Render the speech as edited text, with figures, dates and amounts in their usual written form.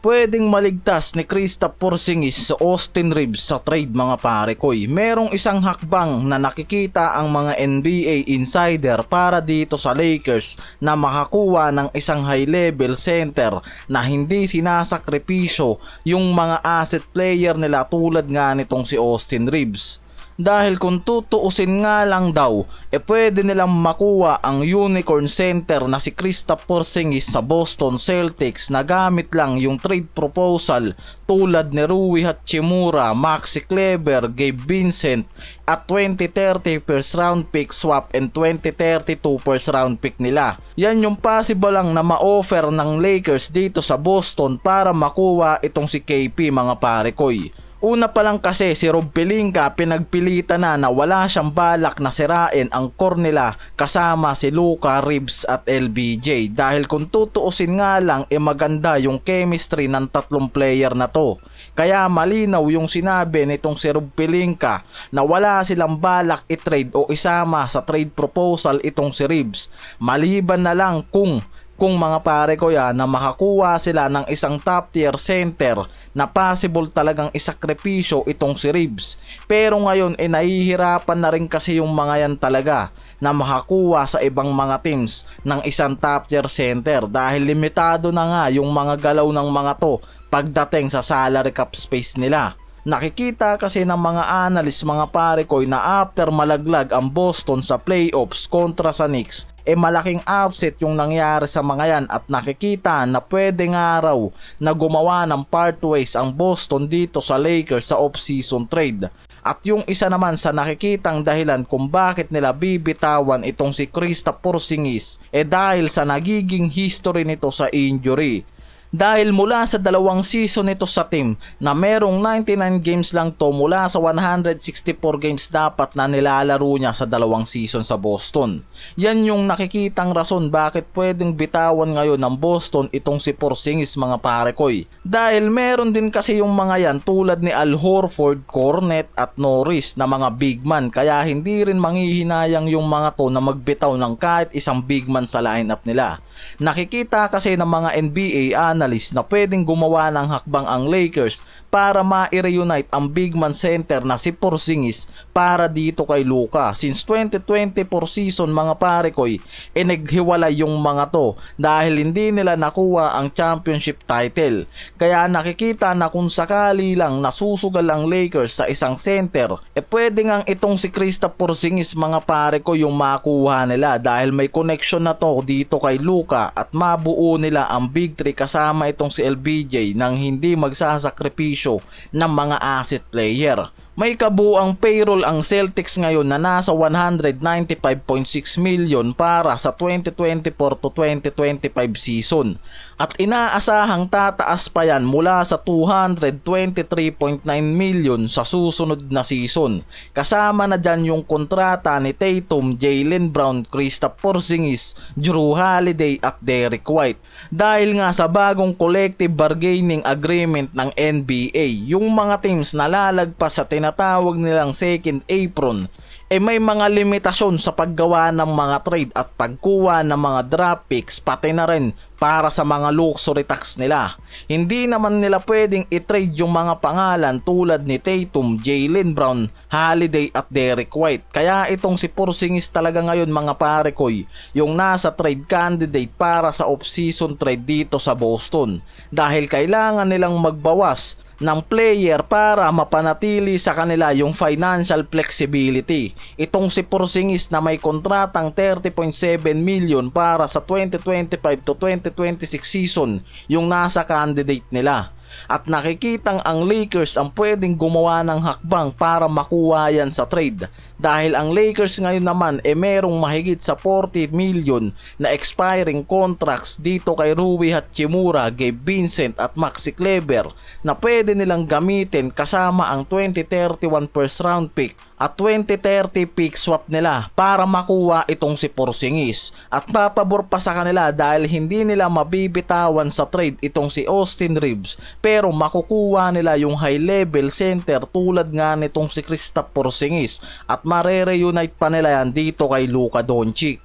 pwedeng maligtas ni Kristaps Porzingis sa Austin Reaves sa trade mga pare koy. Merong isang hakbang na nakikita ang mga NBA insider para dito sa Lakers na makakuha ng isang high level center na hindi sinasakripisyo yung mga asset player nila tulad nga nitong si Austin Reaves. Dahil kung tutuusin nga lang daw, pwede nilang makuha ang unicorn center na si Kristaps Porzingis sa Boston Celtics na gamit lang yung trade proposal tulad ni Rui Hachimura, Maxi Kleber, Gabe Vincent at 2030 first round pick swap and 2032 first round pick nila. Yan yung possible lang na ma-offer ng Lakers dito sa Boston para makuha itong si KP mga pare koy. Una pa lang kasi si Rob Pelinka pinagpilitan na wala siyang balak na sirain ang core nila kasama si Luka, Reaves at LBJ dahil kung tutuusin nga lang maganda yung chemistry ng tatlong player na to. Kaya malinaw yung sinabi nitong si Rob Pelinka na wala silang balak i-trade o isama sa trade proposal itong si Reaves. Maliban na lang kung mga pare ko yan na makakuha sila ng isang top tier center na possible talagang isakripisyo itong si Reaves. Pero ngayon nahihirapan na rin kasi yung mga yan talaga na makakuha sa ibang mga teams ng isang top tier center dahil limitado na nga yung mga galaw ng mga to pagdating sa salary cap space nila. Nakikita kasi ng mga analyst mga pare ko na after malaglag ang Boston sa playoffs kontra sa Knicks, malaking upset yung nangyari sa mga yan at nakikita na pwede nga raw na gumawa ng part ways ang Boston dito sa Lakers sa off-season trade. At yung isa naman sa nakikitang dahilan kung bakit nila bibitawan itong si Kristaps Porzingis dahil sa nagiging history nito sa injury. Dahil mula sa 2 season nito sa team na merong 99 games lang to mula sa 164 games dapat na nilalaro niya sa 2 season sa Boston. Yan yung nakikitang rason bakit pwedeng bitawan ngayon ng Boston itong si Porzingis mga pare koy. Dahil meron din kasi yung mga yan tulad ni Al Horford, Cornet at Norris na mga big man kaya hindi rin manghihinayang yung mga to na magbitaw ng kahit isang big man sa lineup nila. Nakikita kasi ng mga NBA analyst na pwedeng gumawa ng hakbang ang Lakers para ma-reunite ang big man center na si Porzingis para dito kay Luka. Since 2024 season mga pare koy, naghiwalay yung mga to dahil hindi nila nakuha ang championship title. Kaya nakikita na kung sakali lang nasusugal ang Lakers sa isang center, pwede ngang itong si Kristaps Porzingis mga pare ko yung makuha nila dahil may connection na to dito kay Luka at mabuo nila ang Big 3 kasama itong si LBJ nang hindi magsasakripisyo ng mga asset player. May kabuang payroll ang Celtics ngayon na nasa 195.6 million para sa 2024 to 2025 season at inaasahang tataas pa yan mula sa 223.9 million sa susunod na season. Kasama na dyan yung kontrata ni Tatum, Jaylen Brown, Kristaps Porzingis, Jrue Holiday at Derrick White. Dahil nga sa bagong collective bargaining agreement ng NBA, yung mga teams na lalagpas sa tinatawag nilang second apron may mga limitasyon sa paggawa ng mga trade at pagkuha ng mga draft picks pati na rin para sa mga luxury tax nila. Hindi naman nila pwedeng i-trade yung mga pangalan tulad ni Tatum, Jaylen Brown, Holiday at Derrick White. Kaya itong si Porzingis talaga ngayon mga pare koy yung nasa trade candidate para sa off-season trade dito sa Boston dahil kailangan nilang magbawas ng player para mapanatili sa kanila yung financial flexibility. Itong si Porzingis na may kontratang 30.7 million para sa 2025 to 2026 season yung nasa candidate nila. At nakikitang ang Lakers ang pwedeng gumawa ng hakbang para makuha yan sa trade dahil ang Lakers ngayon naman merong mahigit sa 40 million na expiring contracts dito kay Rui Hachimura, Gabe Vincent at Maxi Kleber na pwede nilang gamitin kasama ang 2031 first round pick at 2030 pick swap nila para makuha itong si Porzingis at papabor pa sa kanila dahil hindi nila mabibitawan sa trade itong si Austin Reaves pero makukuha nila yung high level center tulad nga nitong si Kristaps Porzingis at mare-reunite pa nila yan dito kay Luka Doncic.